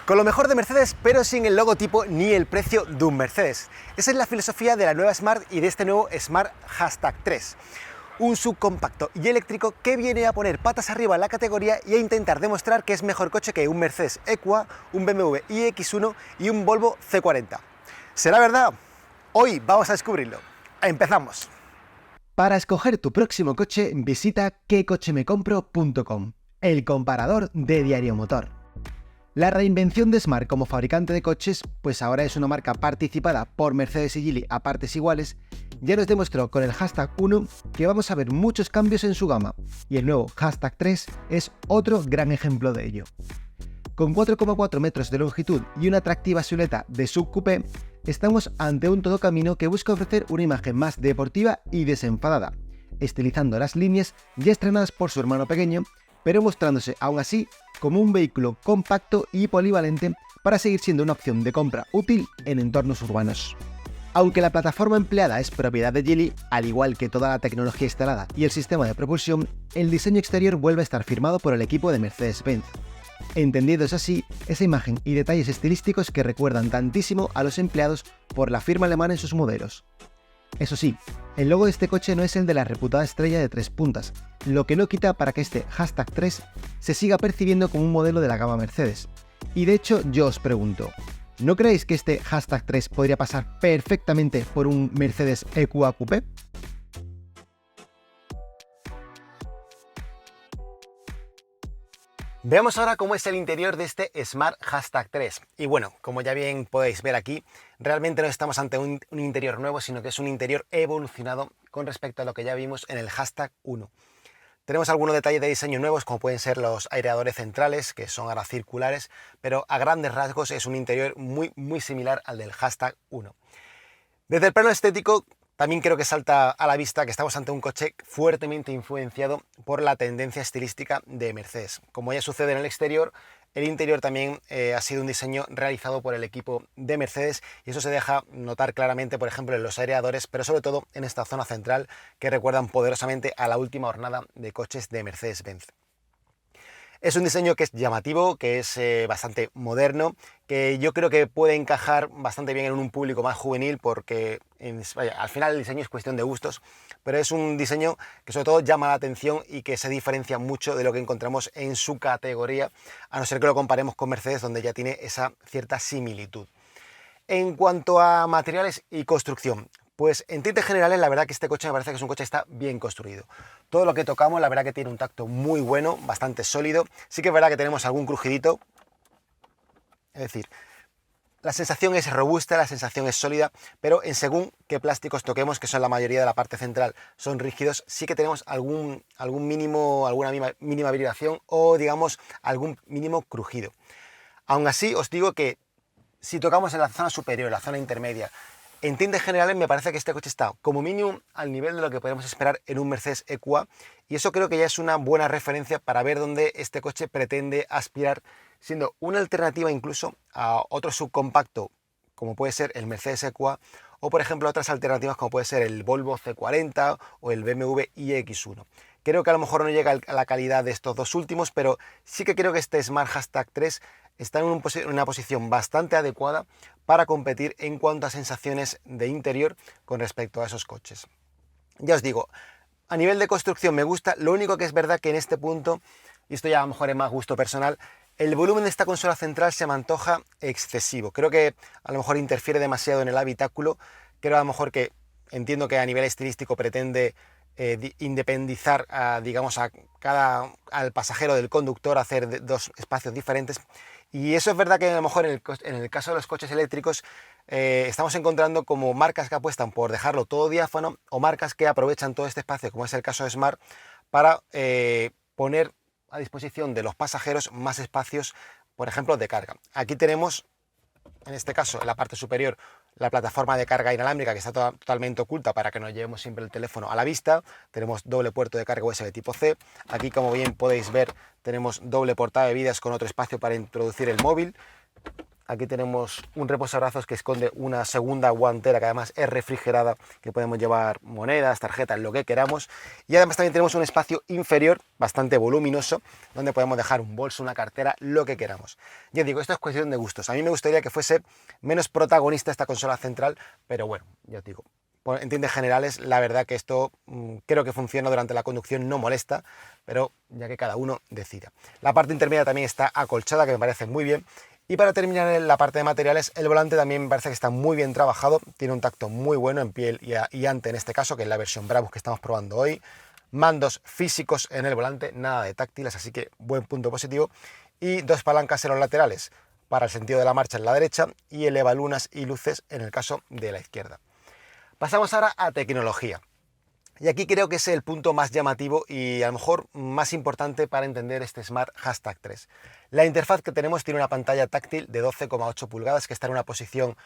Con lo mejor de Mercedes, pero sin el logotipo ni el precio de un Mercedes. Esa es la filosofía de la nueva Smart y de este nuevo Smart #3. Un subcompacto y eléctrico que viene a poner patas arriba en la categoría y a intentar demostrar que es mejor coche que un Mercedes EQA, un BMW iX1 y un Volvo C40. ¿Será verdad? Hoy vamos a descubrirlo. ¡Empezamos! Para escoger tu próximo coche, visita quecochemecompro.com, el comparador de Diario Motor. La reinvención de Smart como fabricante de coches, pues ahora es una marca participada por Mercedes y Geely a partes iguales, ya nos demostró con el #1 que vamos a ver muchos cambios en su gama, y el nuevo #3 es otro gran ejemplo de ello. Con 4,4 metros de longitud y una atractiva silueta de subcoupé, estamos ante un todocamino que busca ofrecer una imagen más deportiva y desenfadada, estilizando las líneas ya estrenadas por su hermano pequeño, pero mostrándose aún así como un vehículo compacto y polivalente para seguir siendo una opción de compra útil en entornos urbanos. Aunque la plataforma empleada es propiedad de Geely, al igual que toda la tecnología instalada y el sistema de propulsión, el diseño exterior vuelve a estar firmado por el equipo de Mercedes-Benz. Entendidos así, esa imagen y detalles estilísticos que recuerdan tantísimo a los empleados por la firma alemana en sus modelos. Eso sí, el logo de este coche no es el de la reputada estrella de 3 puntas, lo que no quita para que este #3 se siga percibiendo como un modelo de la gama Mercedes. Y de hecho, yo os pregunto, ¿no creéis que este #3 podría pasar perfectamente por un Mercedes EQA Coupé? Veamos ahora cómo es el interior de este Smart #3. Y bueno, como ya bien podéis ver aquí, realmente no estamos ante un interior nuevo, sino que es un interior evolucionado con respecto a lo que ya vimos en el #1. Tenemos algunos detalles de diseño nuevos, como pueden ser los aireadores centrales, que son ahora circulares, pero a grandes rasgos es un interior muy similar al del #1. Desde el plano estético, también creo que salta a la vista que estamos ante un coche fuertemente influenciado por la tendencia estilística de Mercedes. Como ya sucede en el exterior, el interior también ha sido un diseño realizado por el equipo de Mercedes y eso se deja notar claramente, por ejemplo, en los aireadores, pero sobre todo en esta zona central que recuerdan poderosamente a la última hornada de coches de Mercedes-Benz. Es un diseño que es llamativo, que es bastante moderno, que yo creo que puede encajar bastante bien en un público más juvenil porque al final el diseño es cuestión de gustos, pero es un diseño que sobre todo llama la atención y que se diferencia mucho de lo que encontramos en su categoría, a no ser que lo comparemos con Mercedes, donde ya tiene esa cierta similitud. En cuanto a materiales y construcción, pues en tintes generales la verdad que este coche me parece que es un coche que está bien construido. Todo lo que tocamos la verdad que tiene un tacto muy bueno, bastante sólido. Sí que es verdad que tenemos algún crujidito, es decir, la sensación es robusta, la sensación es sólida, pero en según qué plásticos toquemos, que son la mayoría de la parte central, son rígidos, sí que tenemos alguna mínima vibración o digamos algún mínimo crujido. Aún así os digo que si tocamos en la zona superior, la zona intermedia, en tintes generales me parece que este coche está como mínimo al nivel de lo que podemos esperar en un Mercedes EQA y eso creo que ya es una buena referencia para ver dónde este coche pretende aspirar, siendo una alternativa incluso a otro subcompacto como puede ser el Mercedes EQA o por ejemplo otras alternativas como puede ser el Volvo C40 o el BMW iX1. Creo que a lo mejor no llega a la calidad de estos dos últimos, pero sí que creo que este Smart #3 está en una posición bastante adecuada para competir en cuanto a sensaciones de interior con respecto a esos coches. Ya os digo, a nivel de construcción me gusta, lo único que es verdad que en este punto, y esto ya a lo mejor es más gusto personal, el volumen de esta consola central se me antoja excesivo. Creo que a lo mejor interfiere demasiado en el habitáculo, creo a lo mejor que entiendo que a nivel estilístico pretende independizar al pasajero del conductor, hacer dos espacios diferentes. Y eso es verdad que a lo mejor en el caso de los coches eléctricos estamos encontrando como marcas que apuestan por dejarlo todo diáfano o marcas que aprovechan todo este espacio, como es el caso de Smart, para poner a disposición de los pasajeros más espacios, por ejemplo, de carga. Aquí tenemos, en este caso, en la parte superior, la plataforma de carga inalámbrica que está totalmente oculta para que nos llevemos siempre el teléfono a la vista. Tenemos doble puerto de carga USB tipo C. Aquí, como bien podéis ver, tenemos doble portada de bebidas con otro espacio para introducir el móvil. Aquí tenemos un reposabrazos que esconde una segunda guantera que además es refrigerada, que podemos llevar monedas, tarjetas, lo que queramos. Y además también tenemos un espacio inferior bastante voluminoso donde podemos dejar un bolso, una cartera, lo que queramos. Ya digo, esto es cuestión de gustos. A mí me gustaría que fuese menos protagonista esta consola central, pero bueno, ya os digo, en tiendas generales la verdad que esto creo que funciona durante la conducción, no molesta, pero ya que cada uno decida. La parte intermedia también está acolchada, que me parece muy bien. Y para terminar en la parte de materiales, el volante también me parece que está muy bien trabajado, tiene un tacto muy bueno en piel y ante en este caso, que es la versión Brabus que estamos probando hoy. Mandos físicos en el volante, nada de táctiles, así que buen punto positivo. Y dos palancas en los laterales, para el sentido de la marcha en la derecha y elevalunas y luces en el caso de la izquierda. Pasamos ahora a tecnología. Y aquí creo que es el punto más llamativo y a lo mejor más importante para entender este Smart #3. La interfaz que tenemos tiene una pantalla táctil de 12,8 pulgadas que está en una posición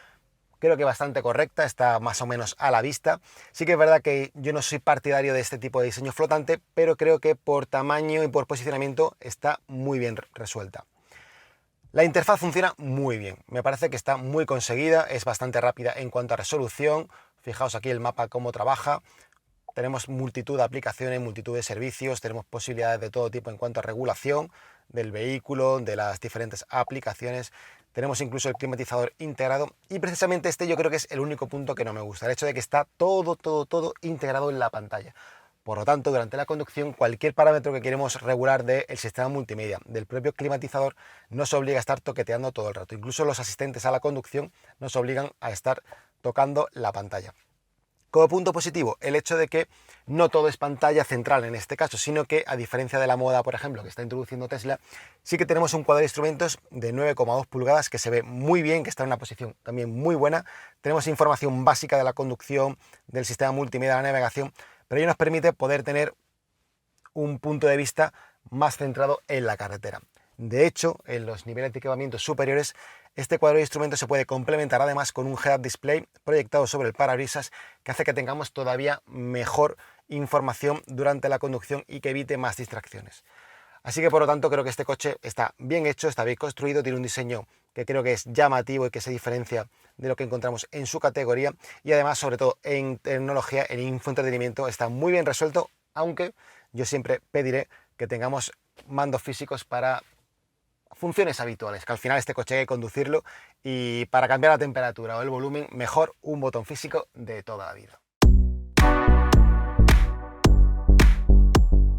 creo que bastante correcta, está más o menos a la vista. Sí que es verdad que yo no soy partidario de este tipo de diseño flotante, pero creo que por tamaño y por posicionamiento está muy bien resuelta. La interfaz funciona muy bien, me parece que está muy conseguida, es bastante rápida en cuanto a resolución. Fijaos aquí el mapa cómo trabaja. Tenemos multitud de aplicaciones, multitud de servicios, tenemos posibilidades de todo tipo en cuanto a regulación del vehículo, de las diferentes aplicaciones. Tenemos incluso el climatizador integrado y precisamente este yo creo que es el único punto que no me gusta, el hecho de que está todo integrado en la pantalla. Por lo tanto, durante la conducción, cualquier parámetro que queremos regular del sistema multimedia, del propio climatizador, nos obliga a estar toqueteando todo el rato. Incluso los asistentes a la conducción nos obligan a estar tocando la pantalla. Como punto positivo, el hecho de que no todo es pantalla central en este caso, sino que a diferencia de la moda, por ejemplo, que está introduciendo Tesla, sí que tenemos un cuadro de instrumentos de 9,2 pulgadas que se ve muy bien, que está en una posición también muy buena. Tenemos información básica de la conducción, del sistema multimedia, de la navegación, pero ello nos permite poder tener un punto de vista más centrado en la carretera. De hecho, en los niveles de equipamiento superiores, este cuadro de instrumentos se puede complementar además con un head-up display proyectado sobre el parabrisas que hace que tengamos todavía mejor información durante la conducción y que evite más distracciones. Así que por lo tanto creo que este coche está bien hecho, está bien construido, tiene un diseño que creo que es llamativo y que se diferencia de lo que encontramos en su categoría y además sobre todo en tecnología, en infoentretenimiento está muy bien resuelto, aunque yo siempre pediré que tengamos mandos físicos para funciones habituales, que al final este coche hay que conducirlo y para cambiar la temperatura o el volumen, mejor un botón físico de toda la vida.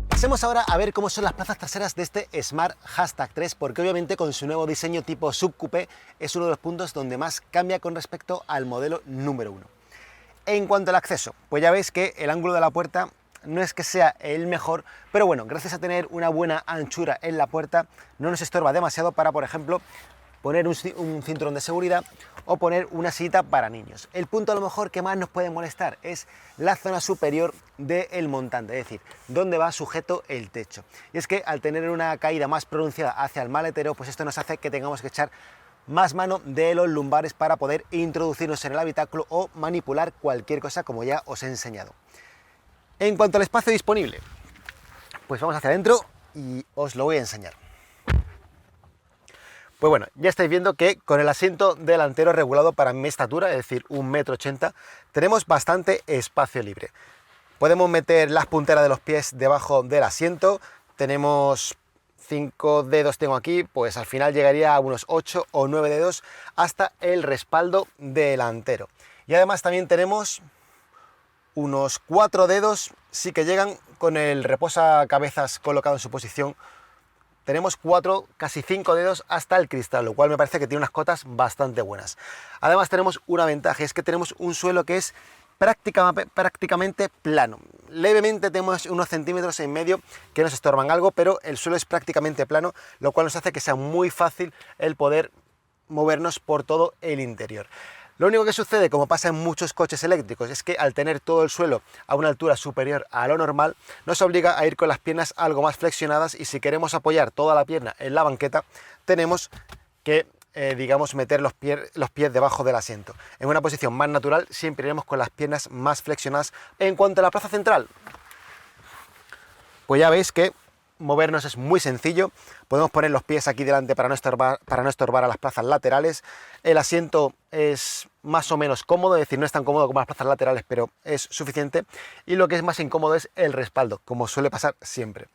Pasemos ahora a ver cómo son las plazas traseras de este Smart #3, porque obviamente con su nuevo diseño tipo subcoupé es uno de los puntos donde más cambia con respecto al modelo número 1. En cuanto al acceso, pues ya veis que el ángulo de la puerta no es que sea el mejor, pero bueno, gracias a tener una buena anchura en la puerta, no nos estorba demasiado para, por ejemplo, poner un cinturón de seguridad o poner una silla para niños. El punto a lo mejor que más nos puede molestar es la zona superior del montante, es decir, donde va sujeto el techo. Y es que al tener una caída más pronunciada hacia el maletero, pues esto nos hace que tengamos que echar más mano de los lumbares para poder introducirnos en el habitáculo o manipular cualquier cosa como ya os he enseñado. En cuanto al espacio disponible, pues vamos hacia adentro y os lo voy a enseñar. Pues bueno, ya estáis viendo que con el asiento delantero regulado para mi estatura, es decir, 1,80 m, tenemos bastante espacio libre. Podemos meter las punteras de los pies debajo del asiento, tenemos 5 dedos tengo aquí, pues al final llegaría a unos 8 o 9 dedos hasta el respaldo delantero. Y además también tenemos unos 4 dedos, sí que llegan con el reposacabezas colocado en su posición. Tenemos 4, casi 5 dedos hasta el cristal, lo cual me parece que tiene unas cotas bastante buenas. Además tenemos una ventaja, es que tenemos un suelo que es prácticamente plano. Levemente tenemos unos centímetros en medio que nos estorban algo, pero el suelo es prácticamente plano, lo cual nos hace que sea muy fácil el poder movernos por todo el interior. Lo único que sucede, como pasa en muchos coches eléctricos, es que al tener todo el suelo a una altura superior a lo normal, nos obliga a ir con las piernas algo más flexionadas y si queremos apoyar toda la pierna en la banqueta, tenemos que, digamos, meter los pies debajo del asiento. En una posición más natural siempre iremos con las piernas más flexionadas. En cuanto a la plaza central, pues ya veis que movernos es muy sencillo. Podemos poner los pies aquí delante para no estorbar a las plazas laterales. El asiento es más o menos cómodo, es decir, no es tan cómodo como las plazas laterales, pero es suficiente. Y lo que es más incómodo es el respaldo, como suele pasar siempre.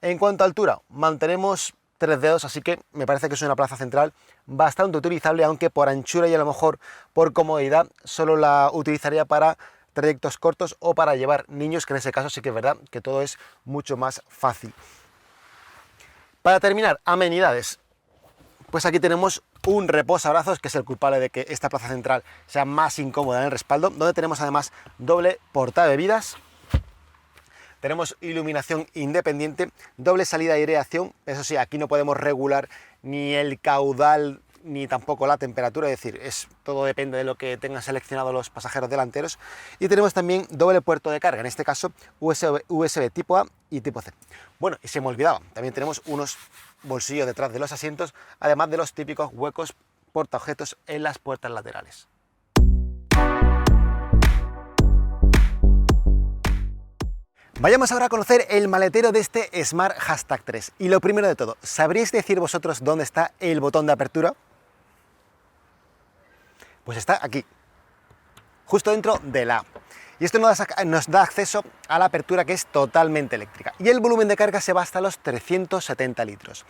En cuanto a altura, mantenemos 3 dedos, así que me parece que es una plaza central bastante utilizable, aunque por anchura y a lo mejor por comodidad solo la utilizaría para trayectos cortos o para llevar niños, que en ese caso sí que es verdad que todo es mucho más fácil. Para terminar, amenidades. Pues aquí tenemos un reposabrazos, que es el culpable de que esta plaza central sea más incómoda en el respaldo, donde tenemos además doble portabebidas. Tenemos iluminación independiente, doble salida de aireación. Eso sí, aquí no podemos regular ni el caudal ni tampoco la temperatura, es decir, todo depende de lo que tengan seleccionado los pasajeros delanteros. Y tenemos también doble puerto de carga, en este caso USB tipo A y tipo C. Bueno, y se me olvidaba, también tenemos unos bolsillos detrás de los asientos, además de los típicos huecos portaobjetos en las puertas laterales. Vayamos ahora a conocer el maletero de este Smart Hashtag 3. Y lo primero de todo, ¿sabríais decir vosotros dónde está el botón de apertura? Pues está aquí, justo dentro de la A. Y esto nos da acceso a la apertura, que es totalmente eléctrica. Y el volumen de carga se va hasta los 370 litros.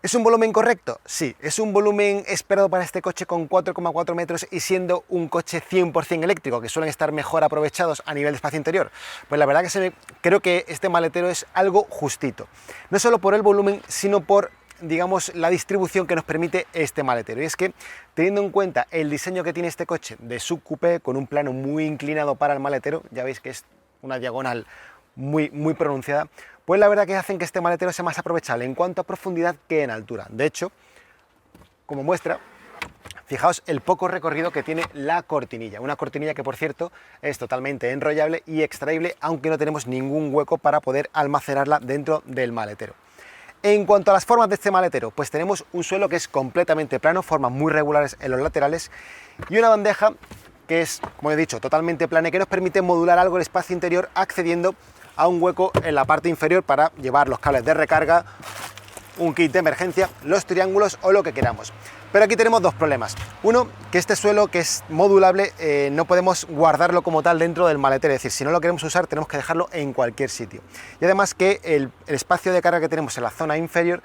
¿Es un volumen correcto? Sí, es un volumen esperado para este coche con 4,4 metros y siendo un coche 100% eléctrico, que suelen estar mejor aprovechados a nivel de espacio interior. Pues la verdad que creo que este maletero es algo justito. No solo por el volumen, sino por, digamos, la distribución que nos permite este maletero. Y es que, teniendo en cuenta el diseño que tiene este coche de subcoupé, con un plano muy inclinado para el maletero, ya veis que es una diagonal muy pronunciada, pues la verdad que hacen que este maletero sea más aprovechable en cuanto a profundidad que en altura. De hecho, como muestra, fijaos el poco recorrido que tiene la cortinilla. Una cortinilla que, por cierto, es totalmente enrollable y extraíble, aunque no tenemos ningún hueco para poder almacenarla dentro del maletero. En cuanto a las formas de este maletero, pues tenemos un suelo que es completamente plano, formas muy regulares en los laterales, y una bandeja que es, como he dicho, totalmente plana y que nos permite modular algo el espacio interior accediendo a un hueco en la parte inferior para llevar los cables de recarga, un kit de emergencia, los triángulos o lo que queramos. Pero aquí tenemos dos problemas. Uno, que este suelo, que es modulable, no podemos guardarlo como tal dentro del maletero, es decir, si no lo queremos usar tenemos que dejarlo en cualquier sitio. Y además que el espacio de carga que tenemos en la zona inferior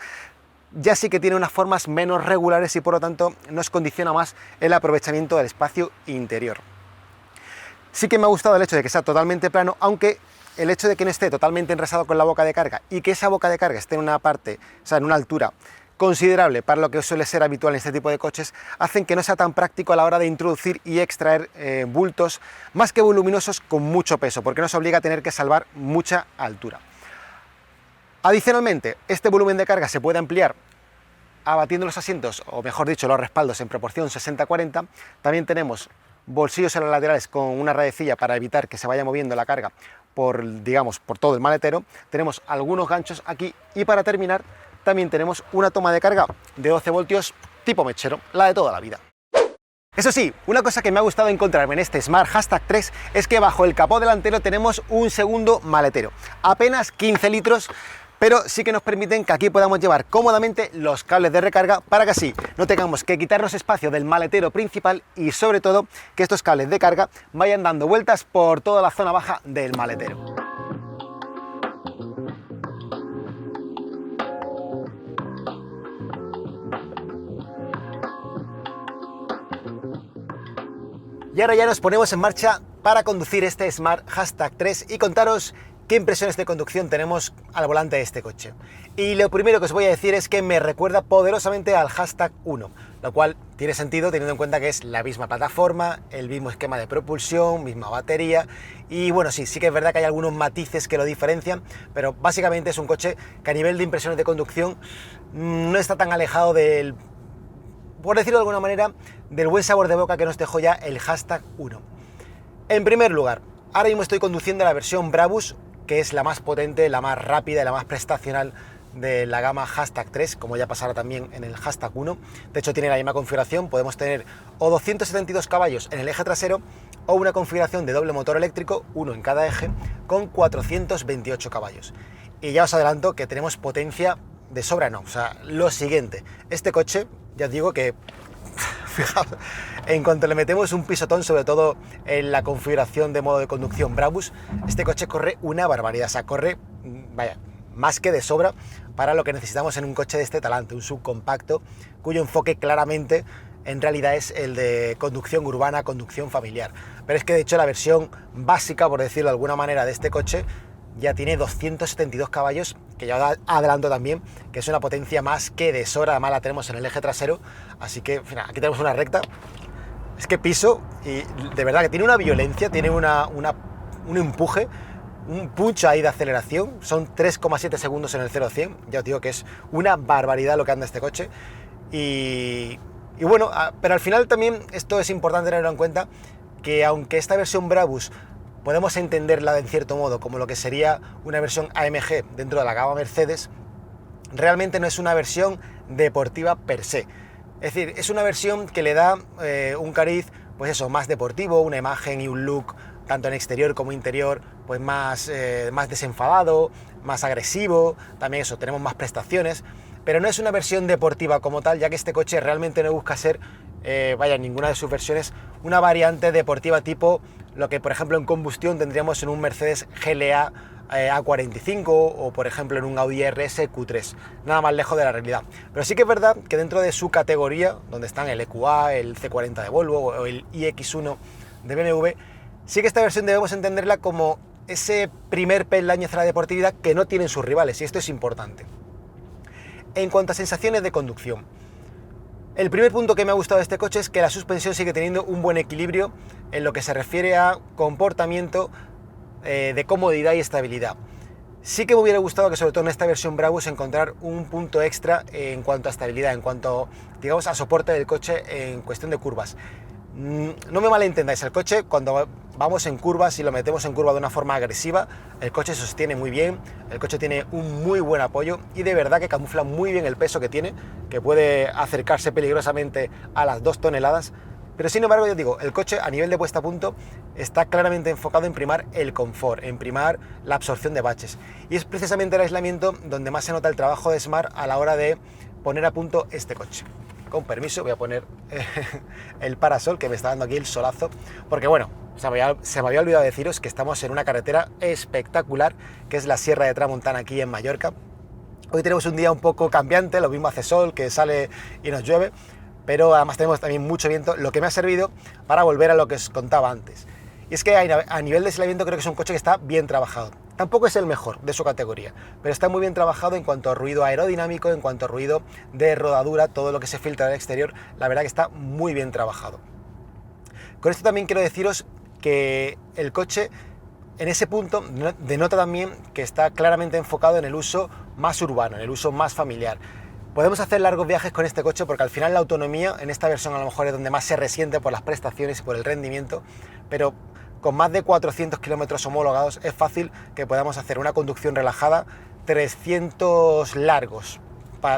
ya sí que tiene unas formas menos regulares y por lo tanto nos condiciona más el aprovechamiento del espacio interior. Sí que me ha gustado el hecho de que sea totalmente plano, aunque el hecho de que no esté totalmente enrasado con la boca de carga y que esa boca de carga esté en una parte, o sea, en una altura considerable para lo que suele ser habitual en este tipo de coches, hacen que no sea tan práctico a la hora de introducir y extraer bultos más que voluminosos con mucho peso, porque nos obliga a tener que salvar mucha altura. Adicionalmente, este volumen de carga se puede ampliar abatiendo los asientos, o mejor dicho, los respaldos en proporción 60-40. También tenemos bolsillos en los laterales con una raecilla para evitar que se vaya moviendo la carga por todo el maletero. Tenemos algunos ganchos aquí y para terminar también tenemos una toma de carga de 12 voltios tipo mechero, la de toda la vida. Eso sí, una cosa que me ha gustado encontrarme en este Smart Hashtag 3 es que bajo el capó delantero tenemos un segundo maletero, apenas 15 litros, pero sí que nos permiten que aquí podamos llevar cómodamente los cables de recarga para que así no tengamos que quitarnos espacio del maletero principal y sobre todo que estos cables de carga vayan dando vueltas por toda la zona baja del maletero. Y ahora ya nos ponemos en marcha para conducir este Smart Hashtag 3 y contaros qué impresiones de conducción tenemos al volante de este coche. Y lo primero que os voy a decir es que me recuerda poderosamente al Hashtag 1, lo cual tiene sentido teniendo en cuenta que es la misma plataforma, el mismo esquema de propulsión, misma batería, y bueno, sí que es verdad que hay algunos matices que lo diferencian, pero básicamente es un coche que a nivel de impresiones de conducción no está tan alejado del, por decirlo de alguna manera, del buen sabor de boca que nos dejó ya el Hashtag 1. En primer lugar, ahora mismo estoy conduciendo la versión Brabus, que es la más potente, la más rápida y la más prestacional de la gama Hashtag 3, como ya pasará también en el Hashtag 1. De hecho, tiene la misma configuración, podemos tener o 272 caballos en el eje trasero o una configuración de doble motor eléctrico, uno en cada eje, con 428 caballos. y ya os adelanto que tenemos potencia de sobra, no. O sea, lo siguiente, este coche, ya os digo que, fijaos, en cuanto le metemos un pisotón, sobre todo en la configuración de modo de conducción Brabus, este coche corre una barbaridad, o sea, corre, vaya, más que de sobra para lo que necesitamos en un coche de este talante, un subcompacto cuyo enfoque claramente en realidad es el de conducción urbana, conducción familiar. Pero es que de hecho la versión básica, por decirlo de alguna manera, de este coche ya tiene 272 caballos, que ya adelanto también que es una potencia más que de sobra. Además la tenemos en el eje trasero, así que aquí tenemos una recta, es que piso y de verdad que tiene una violencia, tiene un empuje, un punch ahí de aceleración, son 3,7 segundos en el 0 a 100, ya os digo que es una barbaridad lo que anda este coche. Y bueno, pero al final también esto es importante tenerlo en cuenta, que aunque esta versión Brabus podemos entenderla de cierto modo como lo que sería una versión AMG dentro de la gama Mercedes, realmente no es una versión deportiva per se. Es decir, es una versión que le da un cariz, pues eso, más deportivo, una imagen y un look, tanto en exterior como interior, pues más desenfadado, más agresivo, también eso, tenemos más prestaciones, pero no es una versión deportiva como tal, ya que este coche realmente no busca ser, en ninguna de sus versiones, una variante deportiva tipo lo que por ejemplo en combustión tendríamos en un Mercedes GLA A45 o por ejemplo en un Audi RS Q3, nada más lejos de la realidad. Pero sí que es verdad que dentro de su categoría, donde están el EQA, el C40 de Volvo o el iX1 de BMW, sí que esta versión debemos entenderla como ese primer peldaño hacia la deportividad que no tienen sus rivales, y esto es importante. En cuanto a sensaciones de conducción, el primer punto que me ha gustado de este coche es que la suspensión sigue teniendo un buen equilibrio en lo que se refiere a comportamiento, de comodidad y estabilidad. Sí que me hubiera gustado que sobre todo en esta versión Brabus encontrar un punto extra en cuanto a estabilidad, en cuanto, digamos, a soporte del coche en cuestión de curvas. No me malentendáis, el coche cuando vamos en curvas y lo metemos en curva de una forma agresiva, el coche se sostiene muy bien, el coche tiene un muy buen apoyo y de verdad que camufla muy bien el peso que tiene, que puede acercarse peligrosamente a las 2 toneladas, pero sin embargo, yo digo, el coche a nivel de puesta a punto está claramente enfocado en primar el confort, en primar la absorción de baches, y es precisamente el aislamiento donde más se nota el trabajo de Smart a la hora de poner a punto este coche. Con permiso, voy a poner el parasol, que me está dando aquí el solazo, porque bueno, se me había olvidado deciros que estamos en una carretera espectacular, que es la Sierra de Tramontana aquí en Mallorca. Hoy tenemos un día un poco cambiante, lo mismo hace sol, que sale y nos llueve, pero además tenemos también mucho viento, lo que me ha servido para volver a lo que os contaba antes. Y es que a nivel de aislamiento creo que es un coche que está bien trabajado. Tampoco es el mejor de su categoría, pero está muy bien trabajado en cuanto a ruido aerodinámico, en cuanto a ruido de rodadura, todo lo que se filtra del exterior, la verdad que está muy bien trabajado. Con esto también quiero deciros que el coche en ese punto denota también que está claramente enfocado en el uso más urbano, en el uso más familiar. Podemos hacer largos viajes con este coche porque al final la autonomía en esta versión a lo mejor es donde más se resiente por las prestaciones y por el rendimiento, pero con más de 400 kilómetros homologados es fácil que podamos hacer una conducción relajada, 300 largos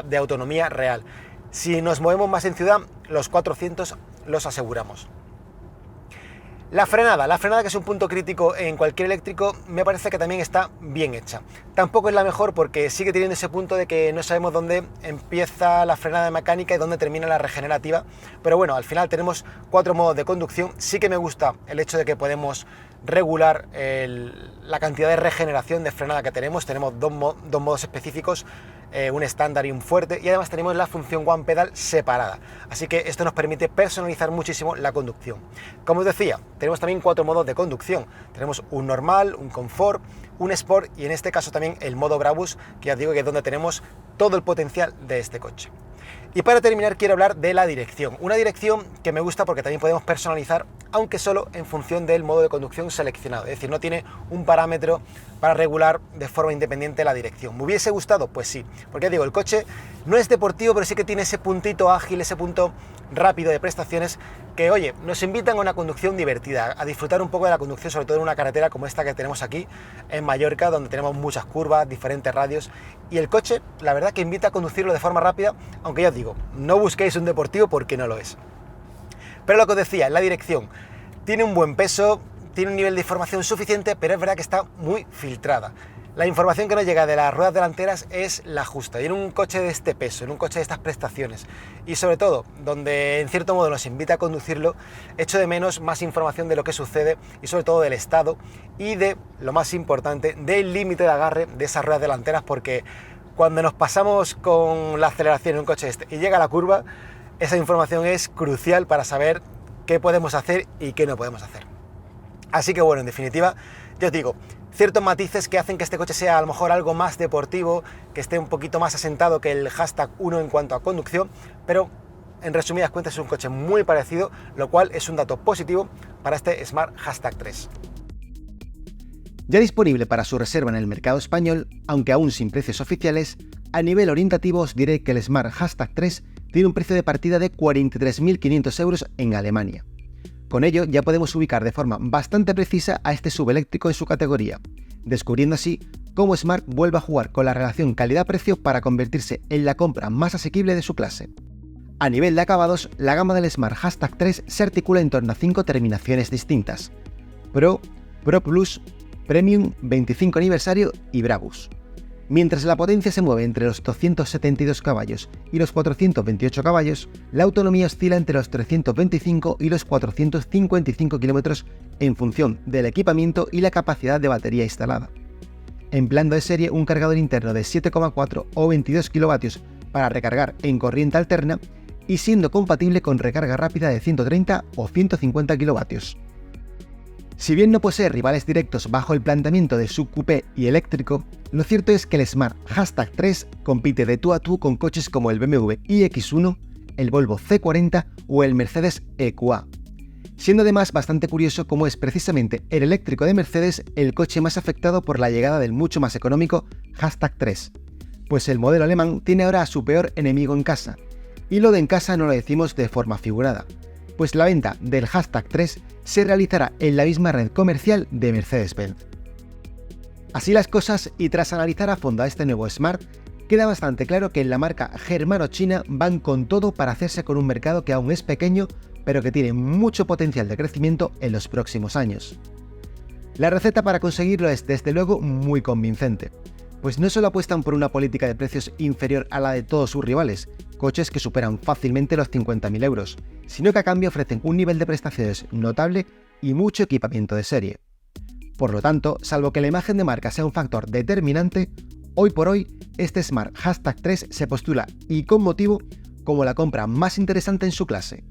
de autonomía real. Si nos movemos más en ciudad, los 400 los aseguramos. La frenada que es un punto crítico en cualquier eléctrico, me parece que también está bien hecha. Tampoco es la mejor porque sigue teniendo ese punto de que no sabemos dónde empieza la frenada mecánica y dónde termina la regenerativa, pero bueno, al final tenemos 4 modos de conducción. Sí que me gusta el hecho de que podemos regular la cantidad de regeneración de frenada que tenemos. Tenemos dos modos específicos, un estándar y un fuerte, y además tenemos la función One Pedal separada, así que esto nos permite personalizar muchísimo la conducción. Como os decía, tenemos también 4 modos de conducción, tenemos un normal, un confort, un sport y en este caso también el modo Brabus, que ya os digo que es donde tenemos todo el potencial de este coche. Y para terminar quiero hablar de la dirección, una dirección que me gusta porque también podemos personalizar, aunque solo en función del modo de conducción seleccionado, es decir, no tiene un parámetro para regular de forma independiente la dirección. ¿Me hubiese gustado? Pues sí, porque ya digo, el coche no es deportivo, pero sí que tiene ese puntito ágil, ese punto rápido de prestaciones que, oye, nos invitan a una conducción divertida, a disfrutar un poco de la conducción, sobre todo en una carretera como esta que tenemos aquí en Mallorca, donde tenemos muchas curvas, diferentes radios, y el coche, la verdad que invita a conducirlo de forma rápida, aunque ya os digo, no busquéis un deportivo porque no lo es. Pero lo que os decía, la dirección tiene un buen peso, tiene un nivel de información suficiente, pero es verdad que está muy filtrada. La información que nos llega de las ruedas delanteras es la justa, y en un coche de este peso, en un coche de estas prestaciones, y sobre todo, donde en cierto modo nos invita a conducirlo, echo de menos más información de lo que sucede, y sobre todo del estado, y de, lo más importante, del límite de agarre de esas ruedas delanteras, porque cuando nos pasamos con la aceleración en un coche este y llega a la curva, esa información es crucial para saber qué podemos hacer y qué no podemos hacer. Así que bueno, en definitiva, yo os digo, ciertos matices que hacen que este coche sea a lo mejor algo más deportivo, que esté un poquito más asentado que el Hashtag 1 en cuanto a conducción, pero en resumidas cuentas es un coche muy parecido, lo cual es un dato positivo para este Smart Hashtag 3. Ya disponible para su reserva en el mercado español, aunque aún sin precios oficiales, a nivel orientativo os diré que el Smart Hashtag 3 tiene un precio de partida de 43.500 euros en Alemania. Con ello ya podemos ubicar de forma bastante precisa a este subeléctrico en su categoría, descubriendo así cómo Smart vuelve a jugar con la relación calidad-precio para convertirse en la compra más asequible de su clase. A nivel de acabados, la gama del Smart Hashtag 3 se articula en torno a 5 terminaciones distintas: Pro, Pro Plus, Premium, 25 aniversario y Brabus. Mientras la potencia se mueve entre los 272 caballos y los 428 caballos, la autonomía oscila entre los 325 y los 455 km en función del equipamiento y la capacidad de batería instalada. Empleando de serie un cargador interno de 7,4 o 22 kW para recargar en corriente alterna y siendo compatible con recarga rápida de 130 o 150 kW. Si bien no posee rivales directos bajo el planteamiento de subcoupé y eléctrico, lo cierto es que el Smart Hashtag 3 compite de tú a tú con coches como el BMW iX1, el Volvo C40 o el Mercedes EQA, siendo además bastante curioso cómo es precisamente el eléctrico de Mercedes el coche más afectado por la llegada del mucho más económico Hashtag 3, pues el modelo alemán tiene ahora a su peor enemigo en casa, y lo de en casa no lo decimos de forma figurada, pues la venta del Hashtag 3 se realizará en la misma red comercial de Mercedes-Benz. Así las cosas, y tras analizar a fondo a este nuevo Smart, queda bastante claro que en la marca germano-china van con todo para hacerse con un mercado que aún es pequeño, pero que tiene mucho potencial de crecimiento en los próximos años. La receta para conseguirlo es desde luego muy convincente, pues no solo apuestan por una política de precios inferior a la de todos sus rivales, coches que superan fácilmente los 50.000 euros, sino que a cambio ofrecen un nivel de prestaciones notable y mucho equipamiento de serie. Por lo tanto, salvo que la imagen de marca sea un factor determinante, hoy por hoy este Smart Hashtag 3 se postula, y con motivo, como la compra más interesante en su clase.